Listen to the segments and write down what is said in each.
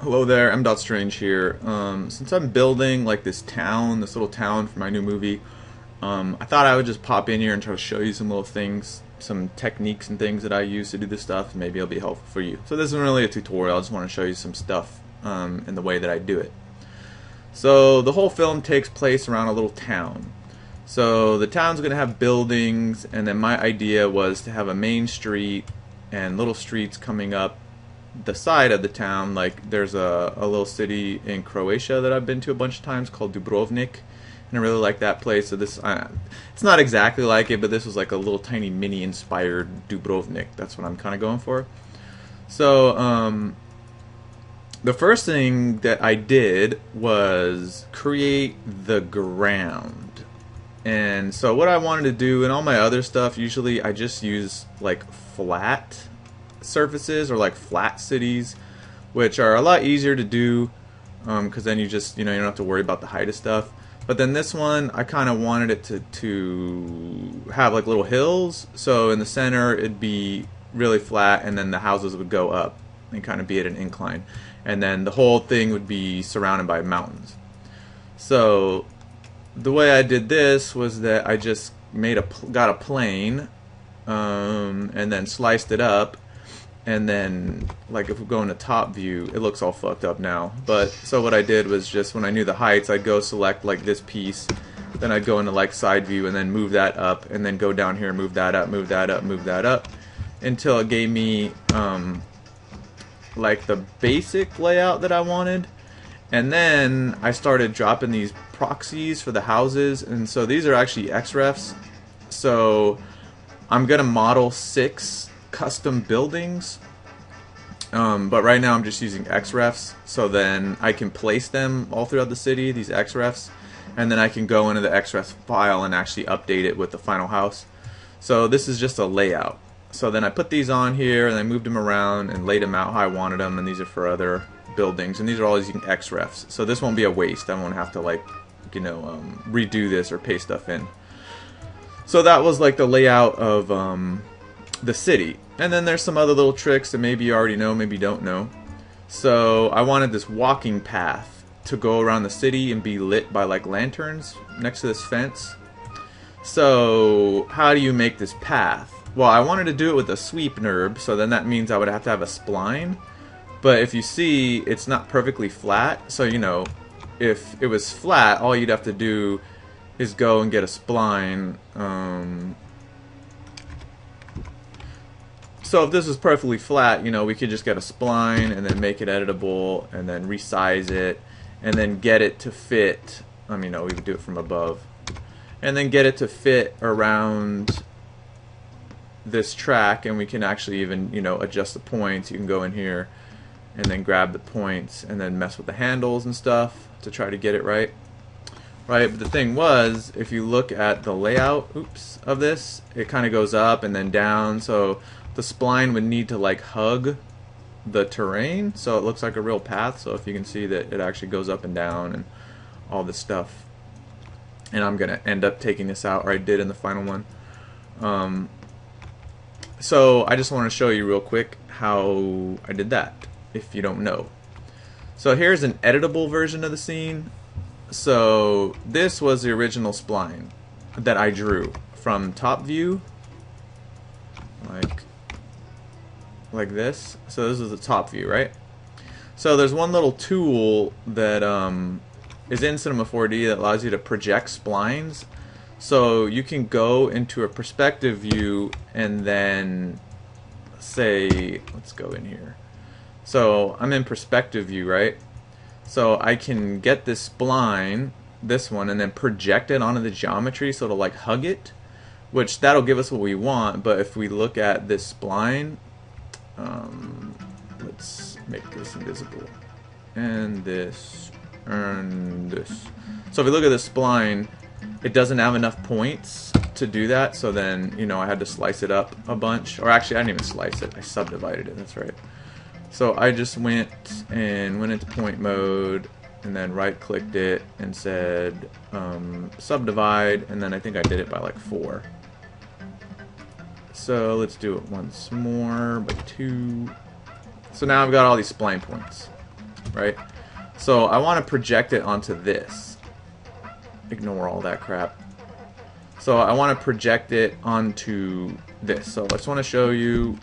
Hello there, M. Strange here. Since I'm building like this town, this little town for my new movie, I thought I would just pop in here and try to show you some little things, some techniques and things that I use to do this stuff. Maybe it'll be helpful for you. So this isn't really a tutorial. I just want to show you some stuff in the way that I do it. So the whole film takes place around a little town. So the town's going to have buildings, and then my idea was to have a main street and little streets coming up the side of the town. Like there's a little city in Croatia that I've been to a bunch of times called Dubrovnik, and I really like that place. So this it's not exactly like it, but this was like a little tiny mini inspired Dubrovnik. That's what I'm kind of going for. So the first thing that I did was create the ground. And so what I wanted to do, and all my other stuff, usually I just use like flat surfaces or like flat cities, which are a lot easier to do because then you just, you don't have to worry about the height of stuff. But then this one, I kind of wanted it to have like little hills. So in the center, it'd be really flat, and then the houses would go up and kind of be at an incline. And then the whole thing would be surrounded by mountains. So the way I did this was that I just got a plane and then sliced it up, and then like if we go into top view, it looks all fucked up now. But so what I did was just when I knew the heights, I'd go select like this piece, then I'd go into like side view and then move that up, and then go down here, move that up, move that up, move that up, until it gave me like the basic layout that I wanted. And then I started dropping these proxies for the houses, and so these are actually XREFs. So I'm gonna model 6 custom buildings, but right now I'm just using XREFs, so then I can place them all throughout the city, these XREFs, and then I can go into the XREF file and actually update it with the final house. So this is just a layout. So then I put these on here, and I moved them around and laid them out how I wanted them, and these are for other buildings, and these are all using XREFs. So this won't be a waste. I won't have to like, redo this or paste stuff in. So that was like the layout of the city. And then there's some other little tricks that maybe you already know, maybe you don't know. So I wanted this walking path to go around the city and be lit by like lanterns next to this fence. So how do you make this path? Well, I wanted to do it with a sweep NURB, so then that means I would have to have a spline. But if you see, it's not perfectly flat, so if it was flat, all you'd have to do is go and get a spline. So if this was perfectly flat, we could just get a spline and then make it editable and then resize it and then get it to fit. We would do it from above. And then get it to fit around this track, and we can actually even, adjust the points. You can go in here and then grab the points and then mess with the handles and stuff to try to get it right. But the thing was, if you look at the layout, of this, it kind of goes up and then down, so the spline would need to like hug the terrain so it looks like a real path. So if you can see that it actually goes up and down and all this stuff. And I'm gonna end up taking this out, or I did in the final one. So I just want to show you real quick how I did that, if you don't know. So here's an editable version of the scene. So this was the original spline that I drew from top view, like this. So this is the top view, right? So there's one little tool that is in Cinema 4D that allows you to project splines. So you can go into a perspective view and then say, let's go in here. So I'm in perspective view, right? So I can get this spline, this one, and then project it onto the geometry so it'll like hug it, which that'll give us what we want. But if we look at this spline, let's make this invisible, and this, and this. So if we look at this spline, it doesn't have enough points to do that, so then, I had to slice it up a bunch. Or actually, I didn't even slice it, I subdivided it, that's right. So I just went into point mode, and then right-clicked it, and said, subdivide, and then I think I did it by like 4. So let's do it once more, by 2. So now I've got all these spline points, right? So I want to project it onto this. Ignore all that crap. So I want to project it onto this. So I just want to show you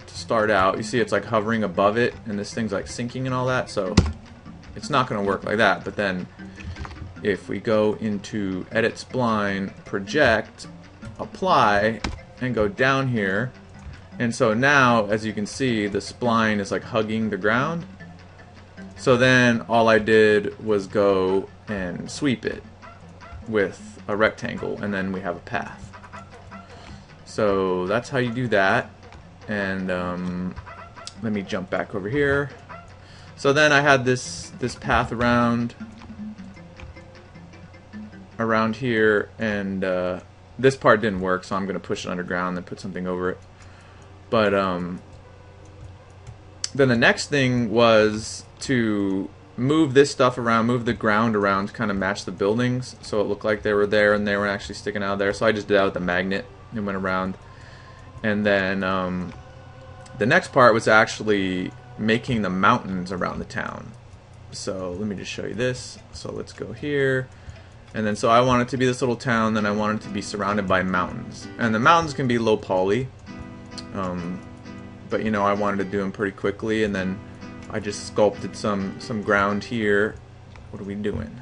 to start out. You see it's like hovering above it, and this thing's like sinking and all that, so it's not going to work like that. But then if we go into Edit Spline, Project, Apply, and go down here, and so now, as you can see, the spline is like hugging the ground. So then all I did was go and sweep it with a rectangle, and then we have a path. So that's how you do that. And let me jump back over here. So then I had this path around here, and this part didn't work, so I'm going to push it underground and put something over it. But then the next thing was to move this stuff around, move the ground around to kind of match the buildings, so it looked like they were there and they weren't actually sticking out of there. So I just did that with the magnet and went around. And then the next part was actually making the mountains around the town. So let me just show you this. So let's go here. And then so I want it to be this little town, then I want it to be surrounded by mountains. And the mountains can be low poly. But you know, I wanted to do them pretty quickly, and then I just sculpted some ground here. What are we doing?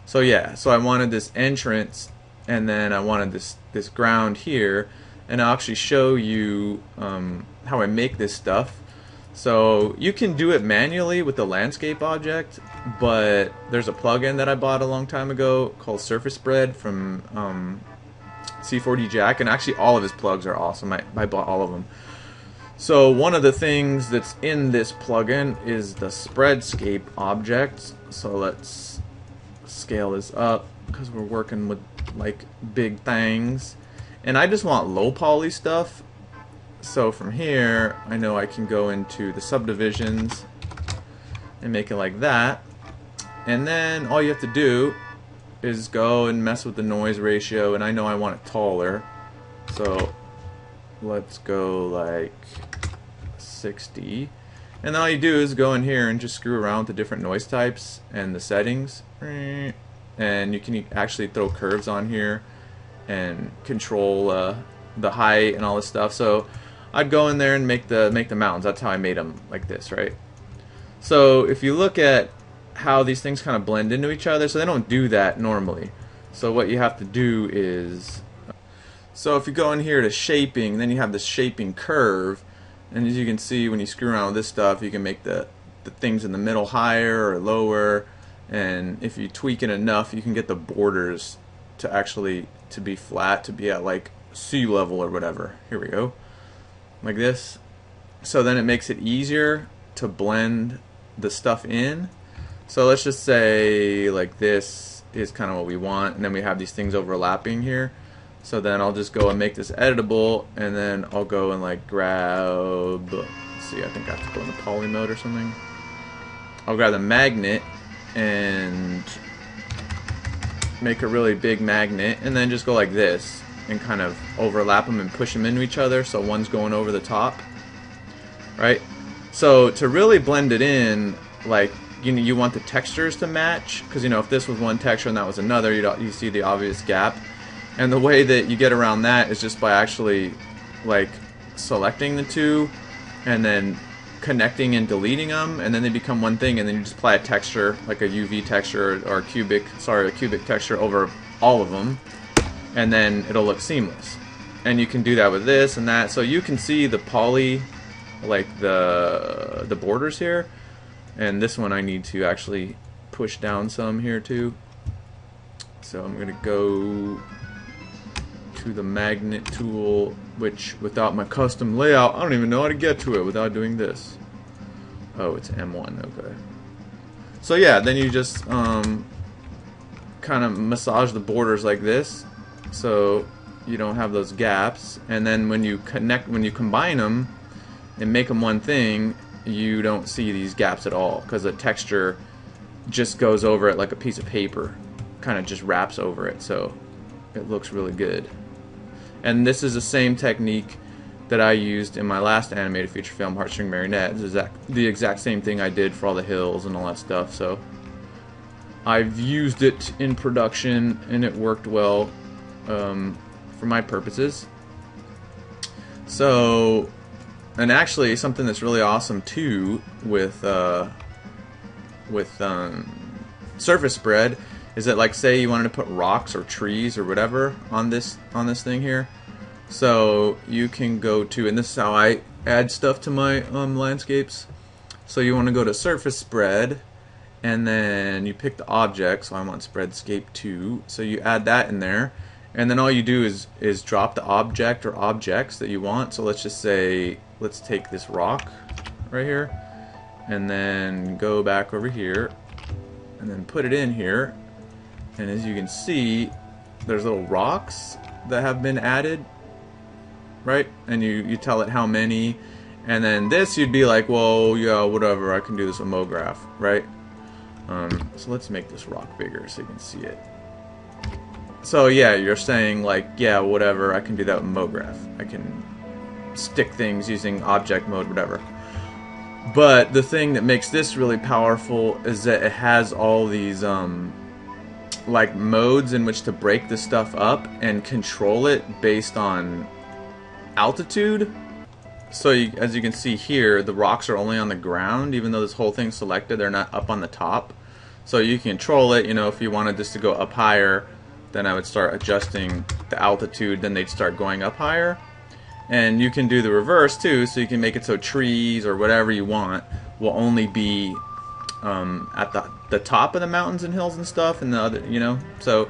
So yeah, so I wanted this entrance, and then I wanted this ground here, and I'll actually show you how I make this stuff. So you can do it manually with the landscape object, but there's a plugin that I bought a long time ago called Surfacespread from C4D Jack, and actually all of his plugs are awesome. I bought all of them. So one of the things that's in this plugin is the Spreadscape object. So let's scale this up because we're working with like big things, and I just want low poly stuff. So from here I know I can go into the subdivisions and make it like that, and then all you have to do is go and mess with the noise ratio, and I know I want it taller, so let's go like 60, and then all you do is go in here and just screw around with the different noise types and the settings, and you can actually throw curves on here and control the height and all this stuff. So I'd go in there and make the mountains. That's how I made them like this, right? So if you look at how these things kind of blend into each other, so they don't do that normally. So what you have to do is, so if you go in here to shaping, then you have this shaping curve, and as you can see, when you screw around with this stuff, you can make the things in the middle higher or lower, and if you tweak it enough, you can get the borders to actually to be flat, to be at like sea level or whatever. Here we go, like this. So then it makes it easier to blend the stuff in. So let's just say like this is kind of what we want, and then we have these things overlapping here. So then I'll just go and make this editable, and then I'll go and like grab, let's see, I think I have to go into poly mode or something. I'll grab the magnet and make a really big magnet, and then just go like this and kind of overlap them and push them into each other, so one's going over the top, right? So to really blend it in, like, you want the textures to match, because you know, if this was one texture and that was another, you see the obvious gap. And the way that you get around that is just by actually like selecting the two and then connecting and deleting them, and then they become one thing, and then you just apply a texture, like a UV texture or a cubic texture over all of them, and then it'll look seamless. And you can do that with this and that, so you can see the poly, like the borders here. And this one I need to actually push down some here too. So I'm gonna go to the magnet tool, which without my custom layout, I don't even know how to get to it without doing this. Oh, it's M1, okay. So yeah, then you just kind of massage the borders like this, so you don't have those gaps. And then when you combine them and make them one thing, you don't see these gaps at all, because the texture just goes over it like a piece of paper, kind of just wraps over it, so it looks really good. And this is the same technique that I used in my last animated feature film, Heartstring Marionette, is the exact same thing I did for all the hills and all that stuff. So I've used it in production and it worked well for my purposes. So, and actually something that's really awesome too with Surfacespread is that, like, say you wanted to put rocks or trees or whatever on this thing here. So you can go to, and this is how I add stuff to my landscapes. So you want to go to Surfacespread, and then you pick the object. So I want Spreadscape 2. So you add that in there, and then all you do is drop the object or objects that you want. So let's just say, let's take this rock right here, and then go back over here, and then put it in here. And as you can see, there's little rocks that have been added, right? And you tell it how many, and then this you'd be like, well, yeah, whatever, I can do this with MoGraph, right? So let's make this rock bigger so you can see it. So yeah, you're saying like, yeah, whatever, I can do that with MoGraph. I can stick things using object mode, whatever. But the thing that makes this really powerful is that it has all these like modes in which to break this stuff up and control it based on altitude. So as you can see here, the rocks are only on the ground, even though this whole thing's selected, they're not up on the top. So you can control it, you know, if you wanted this to go up higher, then I would start adjusting the altitude, then they'd start going up higher. And you can do the reverse too, so you can make it so trees or whatever you want will only be at the top of the mountains and hills and stuff, and the other, you know. So,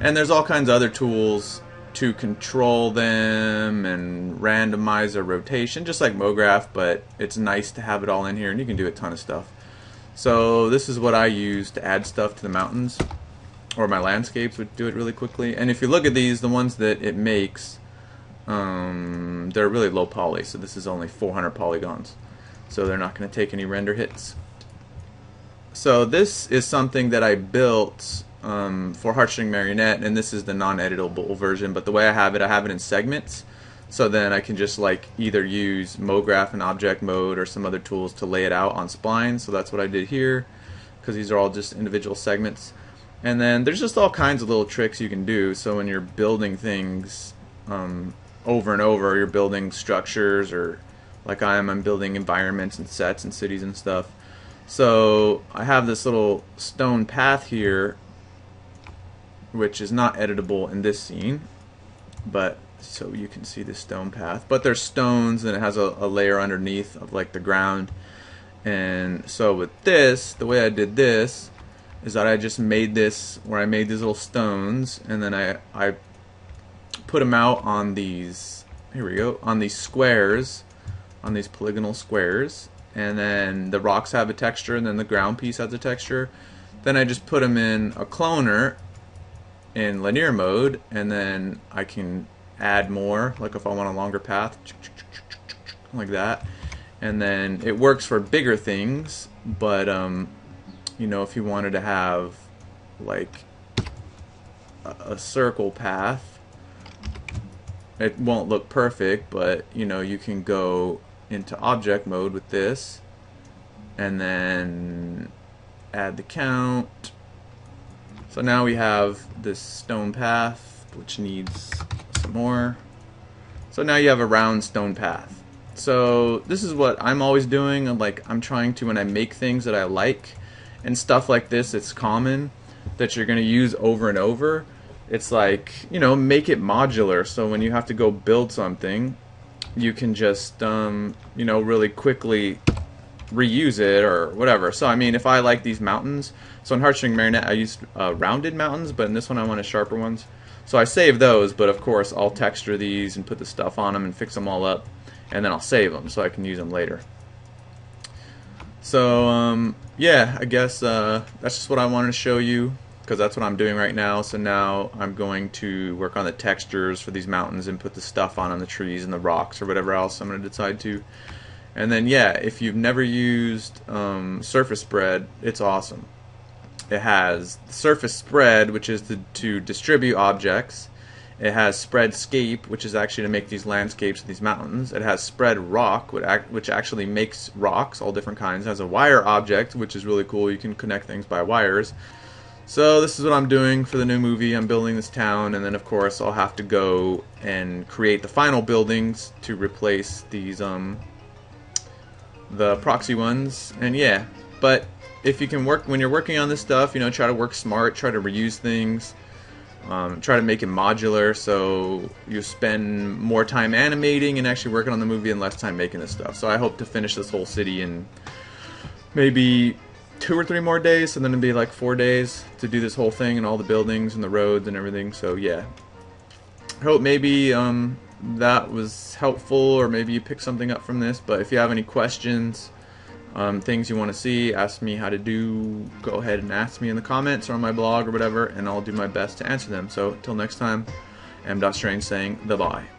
and there's all kinds of other tools to control them and randomize their rotation, just like MoGraph, but it's nice to have it all in here, and you can do a ton of stuff. So this is what I use to add stuff to the mountains, or my landscapes would do it really quickly. And if you look at these, the ones that it makes, they're really low poly, so this is only 400 polygons, so they're not going to take any render hits. So this is something that I built for Heartstring Marionette, and this is the non-editable version, but the way I have it in segments, so then I can just like either use MoGraph and object mode or some other tools to lay it out on splines. So that's what I did here, because these are all just individual segments. And then there's just all kinds of little tricks you can do. So when you're building things over and over, you're building structures, or like I'm building environments and sets and cities and stuff. So I have this little stone path here, which is not editable in this scene, but so you can see the stone path. But there's stones, and it has a layer underneath of like the ground. And so with this, the way I did this is that I just made this where I made these little stones, and then I put them out on these, here we go, on these squares, on these polygonal squares. And then the rocks have a texture, and then the ground piece has a texture. Then I just put them in a cloner in linear mode, and then I can add more, like if I want a longer path, like that. And then it works for bigger things, but you know, if you wanted to have like a circle path, it won't look perfect, but you know, you can go into object mode with this and then add the count. So now we have this stone path, which needs some more. So now you have a round stone path. So this is what I'm always doing. I'm trying to, when I make things that I like and stuff like this, it's common that you're going to use over and over. It's like, you know, make it modular, so when you have to go build something, you can just you know, really quickly reuse it or whatever. So I mean, if I like these mountains, so in Heartstring Marionette I used rounded mountains, but in this one I wanted sharper ones. So I save those, but of course I'll texture these and put the stuff on them and fix them all up, and then I'll save them so I can use them later. So yeah, I guess that's just what I wanted to show you, because that's what I'm doing right now. So now I'm going to work on the textures for these mountains and put the stuff on the trees and the rocks or whatever else I'm going to decide to. And then yeah, if you've never used Surfacespread, it's awesome. It has Surfacespread, which is to distribute objects, It has Spreadscape, which is actually to make these landscapes of these mountains. It has Spread Rock, which actually makes rocks, all different kinds. It has a wire object, which is really cool. You can connect things by wires. So this is what I'm doing for the new movie. I'm building this town, and then of course I'll have to go and create the final buildings to replace these the proxy ones. And yeah, but if you can work when you're working on this stuff, you know, try to work smart, try to reuse things. Try to make it modular so you spend more time animating and actually working on the movie and less time making this stuff. So I hope to finish this whole city in maybe 2 or 3 more days, so then it'll be like 4 days to do this whole thing and all the buildings and the roads and everything. So yeah, I hope maybe that was helpful, or maybe you picked something up from this. But if you have any questions, things you want to see, ask me how to do, go ahead and ask me in the comments or on my blog or whatever, and I'll do my best to answer them. So till next time, I'm Strange saying bye-bye.